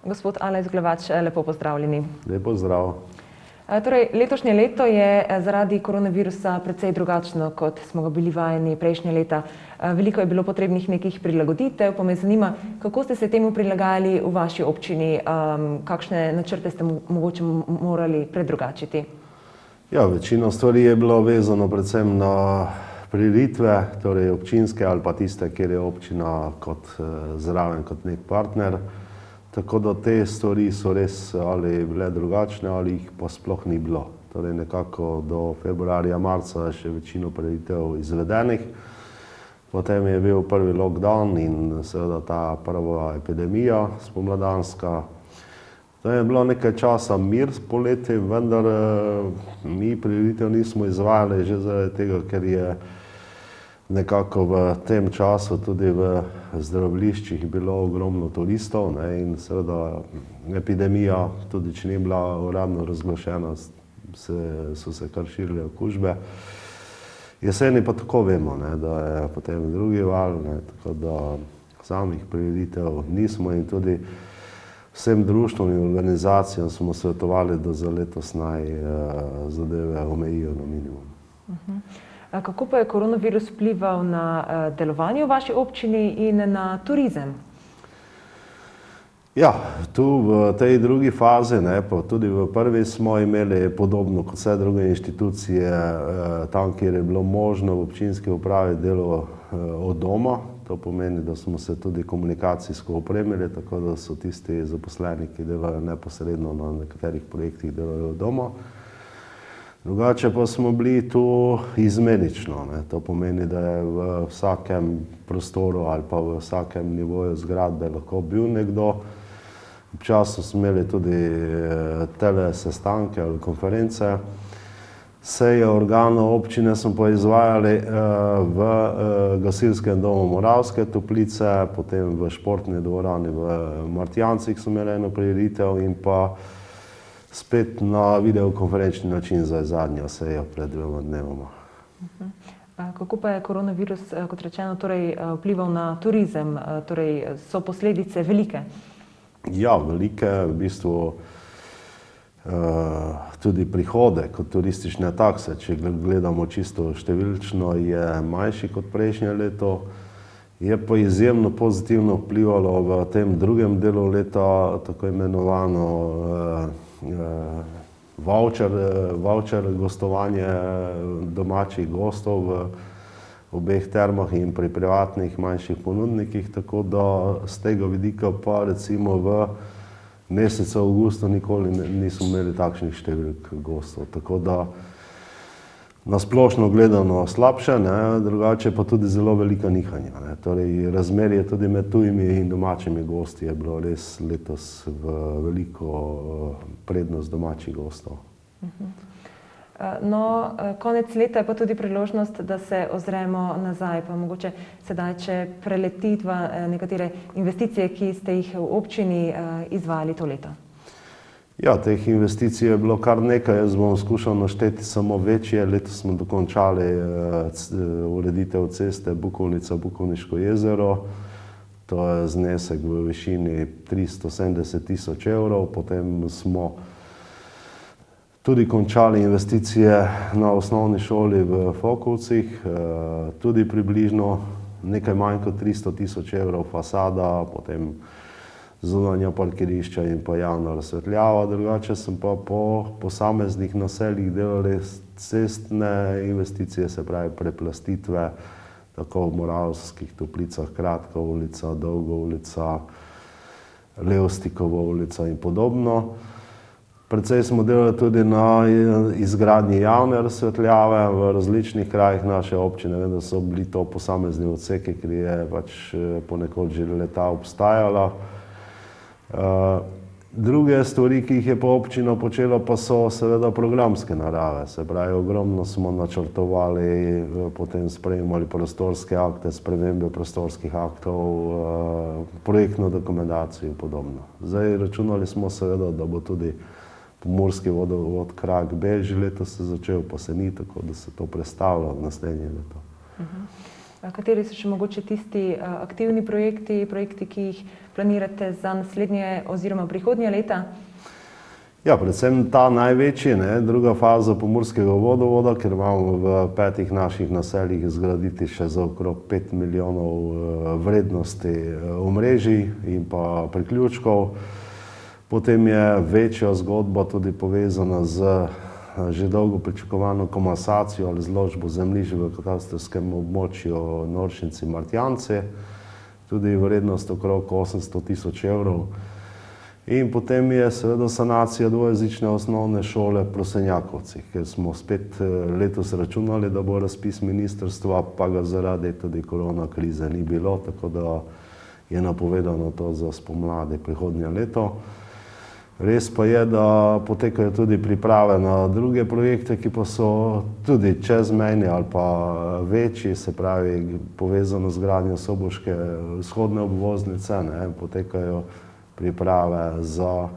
Gospod Alojz Glavač, lepo pozdravljeni. Lepo zdrav. Torej, letošnje leto je zaradi koronavirusa precej drugačno, kot smo ga bili vajeni prejšnje leta. Veliko je bilo potrebnih nekih prilagoditev, pa me zanima, kako ste se temu prilagajali v vaši občini, kakšne načrte ste mogoče morali predrugačiti? Ja, večino stvari je bilo vezano predvsem na prireditve, torej občinske ali pa tiste, kjer je občina kot zraven kot nek partner. Tako da te stvari so res ali bile drugačne ali jih pa sploh ni bilo. Torej nekako do februarja, marca je še večino prireditev izvedenih. Potem je bil prvi lockdown in seveda ta prva epidemija spomladanska. To je bilo nekaj časa mir poleti, vendar mi prireditev nismo izvajali že zaradi tega, ker je nekako v tem času tudi v zdraviliščih bilo ogromno turistov in seveda epidemija, tudi če ni bila uradno razglašena, so se kar širile okužbe. Jeseni pa tako vemo, da je potem drugi val, tako da samih prireditev nismo in tudi vsem društvom in organizacijam smo svetovali, da za letos naj zadeve omejijo na minimum. Kako pa je koronavirus vplival na delovanje v vaši občini in na turizem? Ja, tu v tej drugi fazi, pa tudi v prvi smo imeli podobno kot vse druge inštitucije, tam, kjer je bilo možno v občinski upravi delo od doma. To pomeni, da smo se tudi komunikacijsko opremili, tako da so tisti zaposleni, ki delajo neposredno na nekaterih projektih, delajo od doma. Drugače pa smo bili tu izmenično. To pomeni, da je v vsakem prostoru ali pa v vsakem nivoju zgradbe lahko bil nekdo. Občasno smo imeli tudi telesestanke ali konference. Seje organov občine smo pa izvajali v gasilskem domu Moravske Toplice, potem v športni dvorani v Martjancih smo imeli eno prireditev in pa spet na videokonferenčni način za zadnjo sejo pred 2 dnevoma. Kako pa je koronavirus, kot rečeno, vplival na turizem? Torej, so posledice velike? Ja, velike, v bistvu tudi prihodek kot turistične takse, če gledamo čisto številčno, je manjši kot prejšnje leto. Je pa izjemno pozitivno vplivalo v tem drugem delu leta tako imenovano voucher gostovanje domačih gostov v obeh termah in pri privatnih manjših ponudnikih, tako da z tega vidika pa recimo v mesecu avgustu nikoli nismo imeli takšnih številk gostov. Tako da na splošno gledano slabše, drugače pa tudi zelo velika nihanja. Torej razmerje tudi med tujimi in domačimi gosti je bilo res letos v veliko prednost domačih gostov. No, konec leta je pa tudi priložnost, da se ozremo nazaj, pa mogoče sedaj, če preletiva nekatere investicije, ki ste jih v občini izvajali to leto. Ja, teh investicij je bilo kar nekaj, jaz bom skušal našteti samo večje. Letos smo dokončali ureditev ceste Bukovnica-Bukovniško jezero. To je znesek v višini 370 000 evrov. Potem smo tudi končali investicije na osnovni šoli v Fokovcih, tudi približno nekaj manj kot 300 000 evrov fasada, potem zunanja parkirišča in pa javna razsvetljava. Drugače sem pa po posameznih naseljih delali cestne investicije, se pravi preplastitve, tako v Moravskih Toplicah, Kratka ulica, Dolga ulica, Levstikova ulica in podobno. Predvsej smo delali tudi na izgradnji javne razsvetljave v različnih krajih naše občine. Vem, da so bili to posamezni odseki, ker je pač ponekod že leta obstajala. Druge stvari, ki jih je pa občina počela, pa so seveda programske narave. Se pravi, ogromno smo načrtovali, potem sprejemali prostorske akte, spremembe prostorskih aktov, projektno dokumentacijo in podobno. Zdaj računali smo seveda, da bo tudi pomurski vodovod Krak B že letos se začel, pa se ni, tako da se to prestavlja v naslednje leto. Kateri so še mogoče tisti aktivni projekti, ki jih planirate za naslednje oziroma prihodnje leta? Ja, predvsem ta največji, druga faza pomurskega vodovoda, ker imamo v 5 naših naseljih zgraditi še za okrog 5 milijonov vrednosti omrežij in pa priključkov. Potem je večja zgodba tudi povezana z že dolgo pričakovano komasacijo ali zložbo zemljišč v katastrskem območju Noršinci-Martjanci, tudi vrednost okrog 800 tisoč evrov. In potem je seveda sanacija dvojezične osnovne šole v Prosenjakovcih, ker smo spet letos računali, da bo razpis ministrstva, pa ga zaradi tudi korona krize ni bilo, tako da je napovedano to za spomladi prihodnje leto. Res pa je, da potekajo tudi priprave na druge projekte, ki pa so tudi čezmejni ali pa večji, se pravi povezano z gradnjo soboške vzhodne obvoznice, potekajo priprave za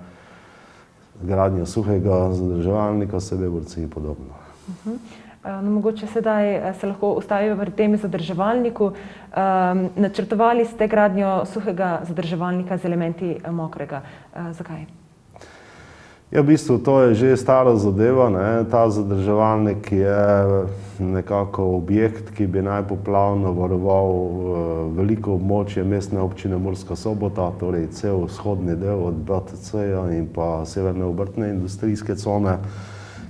gradnjo suhega zadrževalnika, Sebeborci in podobno. No, mogoče sedaj se lahko ustavijo pri tem zadrževalniku. Načrtovali ste gradnjo suhega zadrževalnika z elementi mokrega. Zakaj? Ja, v bistvu to je že stara zadeva, Ta zadrževalnik je nekako objekt, ki bi najpoplavno varoval veliko območje mestne občine Murska Sobota, torej cel vzhodni del od BTC-ja in pa severne obrtne industrijske cone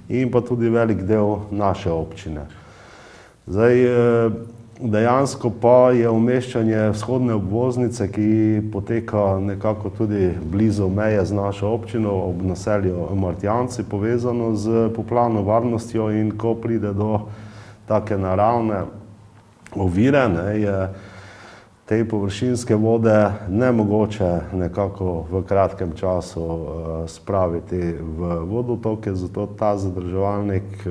in pa tudi velik del naše občine. Zdaj, dejansko pa je umeščanje vzhodne obvoznice, ki poteka nekako tudi blizu meje z našo občino ob naselju Martjanci, povezano z poplavno varnostjo, in ko pride do take naravne ovire, je te površinske vode nemogoče nekako v kratkem času spraviti v vodotoke, zato ta zadrževalnik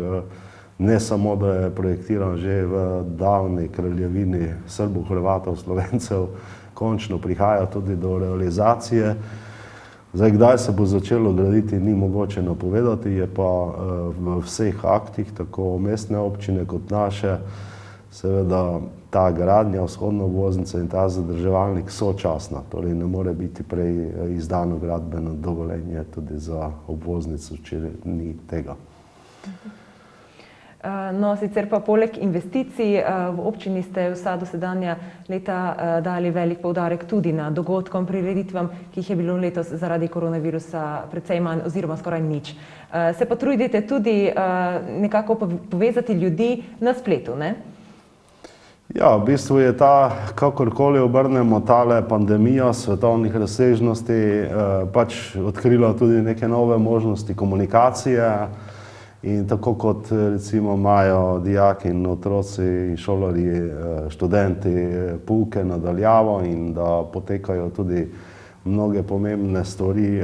ne samo, da je projektiran že v davni kraljevini Srbov, Hrvatov, Slovencev, končno prihaja tudi do realizacije. Zdaj, kdaj se bo začelo graditi, ni mogoče napovedati, je pa v vseh aktih, tako mestne občine kot naše, seveda ta gradnja vzhodne obvoznice in ta zadrževalnik sočasna, torej ne more biti prej izdano gradbeno dovoljenje tudi za obvoznico, če ni tega. No, sicer pa poleg investicij v občini ste vsa dosedanja leta dali velik poudarek tudi na dogodkom, prireditvam, ki jih je bilo letos zaradi koronavirusa precej manj oziroma skoraj nič. Se pa trudite tudi nekako povezati ljudi na spletu, ne? Ja, v bistvu je ta, kakorkoli obrnemo, tale pandemija svetovnih razsežnosti pač odkrila tudi neke nove možnosti komunikacije. In tako kot recimo imajo dijaki in otroci in šolarji, študenti pouke nadaljavo in da potekajo tudi mnoge pomembne stvari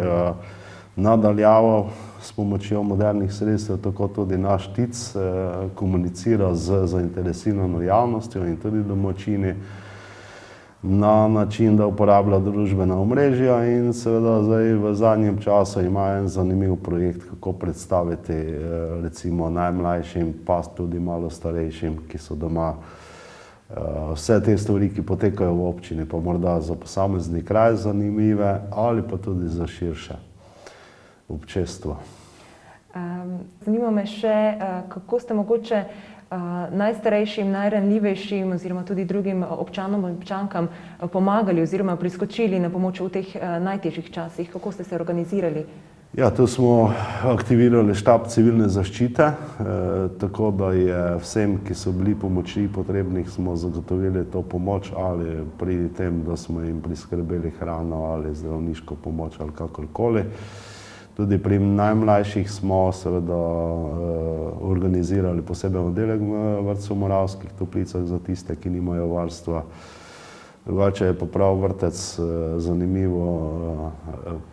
nadaljavo s pomočjo modernih sredstev, tako tudi naš TIC komunicira z zainteresirano javnostjo in tudi domačini na način, da uporablja družbena omrežja, in seveda zdaj v zadnjem času ima en zanimiv projekt, kako predstaviti recimo najmlajšim, pa tudi malo starejšim, ki so doma, vse te stvari, ki potekajo v občini, pa morda za posamezni kraj zanimive ali pa tudi za širše občestvo. Zanima me še, kako ste mogoče najstarejšim, najranljivejšim oziroma tudi drugim občanom in občankam pomagali oziroma priskočili na pomoč v teh najtežjih časih. Kako ste se organizirali? Ja, tu smo aktivirali štab civilne zaščite, tako da je vsem, ki so bili pomoči potrebnih, smo zagotovili to pomoč, ali pri tem, da smo jim priskrbeli hrano ali zdravniško pomoč ali kakorkoli. Tudi pri najmlajših smo seveda organizirali poseben oddelek v vrtcu v Moravskih Toplicah za tiste, ki nimajo varstva. Drugače je pa prav vrtec zanimivo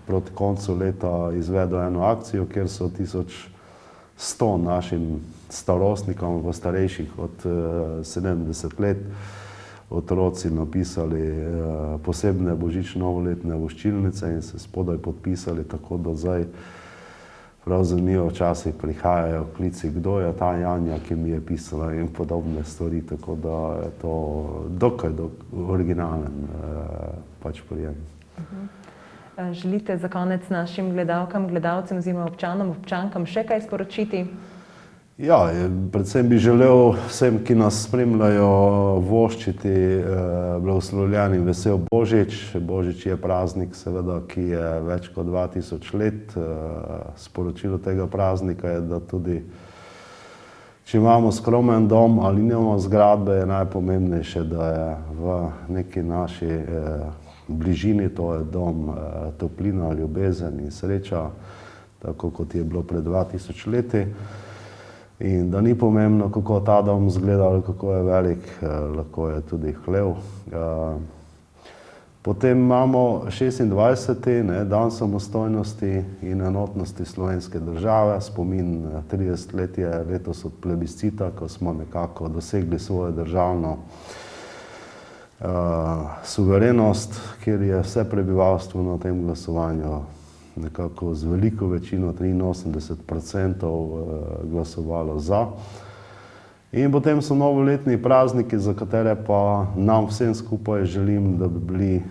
proti koncu leta izvedel eno akcijo, kjer so 1100 našim starostnikom, v starejših od 70 let, otroci napisali posebne božično-novoletne voščilnice in se spodaj podpisali, tako da zdaj prav zanimivo, včasih prihajajo klici, kdo je ta Janja, ki mi je pisala in podobne stvari, tako da je to dokaj originalen pač prijem. Želite za konec našim gledalkam, gledalcem oziroma občanom, občankam še kaj sporočiti? Ja, predvsem bi želel vsem, ki nas spremljajo, voščiti blagoslovljen in vesel Božič. Božič je praznik, seveda, ki je več kot 2000 let. Sporočilo tega praznika je, da tudi, če imamo skromen dom ali nimamo zgradbe, je najpomembnejše, da je v neki naši bližini, to je dom, toplina, ljubezen in sreča, tako kot je bilo pred 2000 leti. In da ni pomembno, kako ta dom izgleda ali kako je velik, lahko je tudi hlev. Potem imamo 26. dan samostojnosti in enotnosti slovenske države, spomin 30 let je letos od plebiscita, ko smo nekako dosegli svojo državno suverenost, kjer je vse prebivalstvo na tem glasovanju nekako z veliko večino, 83%, glasovalo za. In potem so novoletni prazniki, za katere pa nam vsem skupaj želim, da bi bili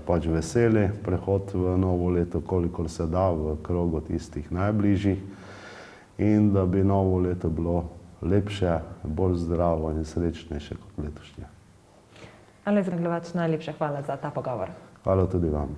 pač veseli, prehod v novo leto, kolikor se da, v krogu tistih najbližjih in da bi novo leto bilo lepše, bolj zdravo in srečnejše kot letošnje. Alojz Ragljevač, najlepša hvala za ta pogovor. Hvala tudi vam.